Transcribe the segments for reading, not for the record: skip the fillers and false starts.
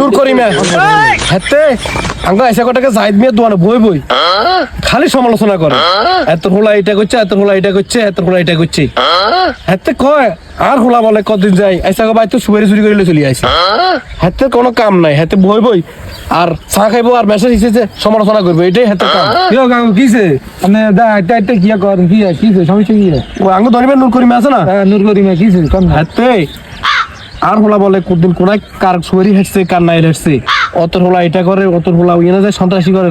নূর করিমে হাতে আঙ্গা এসে কটাকে জাহিদ মিয়া দোয়ানো বই খালি সমালোচনা করে এত হোলা এটা করছে এত হোলা এটা করছে এত হোলা এটা করছে হাতে কয় আর হোলা বলে কতদিন যাই এসে ভাই তো সুপারি চুরি করে চলে আসে হাতে কোনো কাম নাই হাতে বই আর চা খাইবো আর মেসেজ এসেছে সমালোচনা করবো এটাই হাতে কাম কিসে মানে এটা কি করেন কি কিসে সমস্যা কি ও আঙ্গু ধরিবে নূর করিমে আছে না নূর করিমে কিসে হাতে আর হোলা বলে কোনদিন কোনায় কার সুপারি হাঁটছে কার নাই হাঁটছে অত হোলা এটা করে অত হোলা ইয়ে না যায় সন্ত্রাসী করে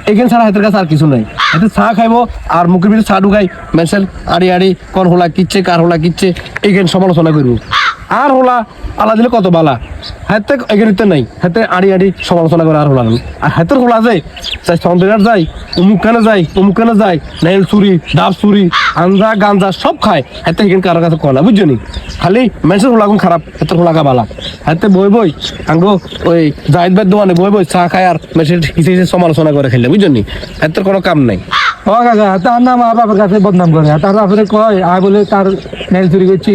এখানে ছাড়া হাতের কাছে আর কিছু নাই হাতে চা খাইবো আর মুখের ভিতরে চা ঢুকাই মেসেল আড়ি কোন হোলা কিচ্ছে কার হোলা কিচ্ছে এখানে সমালোচনা করবো আর হোলা আলা দিলে কত বালা হাতে এখানে নাই হাতে আড়ি সমালোচনা করে আর হোলা আর হাতের হোলা যায় সন্দেহার যায় অমুকখানে যায় নাইল চুরি ডাব চুরি আঞ্জা গাঞ্জা সব খায় হাতে এখানে কারোর কাছে কলা বুঝছো নি খালি মেসের হোলা খারাপ হাতের হোলাকা বালা হাতে বই আঙ্গো ওই জাহিদ ভাইয়ের দোকানে বই চা খায় আর মেসের হিসেবে সমালোচনা করে খেলে বুঝছো নি হাতের কোনো কাম নাই ও কাকা তার নাম আর বাপের কাছে বদনাম করে তার বাপরে কয় আয় বলে তার নেল চুরি করছি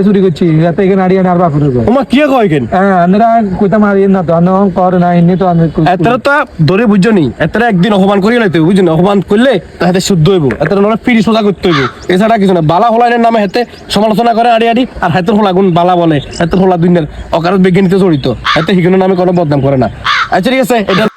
চুরি করছি যাতে এখানে আড়িয়ে আর বাপরে কয় তোমার কি কয় কেন হ্যাঁ আমরা কইতাম আর না তো আমরা করে না এমনি তো আমি এতটা তো ধরে বুঝছো নি এতটা একদিন অপমান করিয়ে লাইতে বুঝছো না অপমান করলে হাতে শুদ্ধ হইব এতটা নয় পিড়ি সোজা করতে হইব এছাড়া কিছু না বালা হোলাইনের নামে হাতে সমালোচনা করে আড়ি আর হাতের হোলা গুণ বালা বলে হাতের হোলা দুনিয়ার অকারত বিজ্ঞানীতে জড়িত হাতে হিগুনের নামে কোনো বদনাম করে না আচ্ছা ঠিক আছে এটা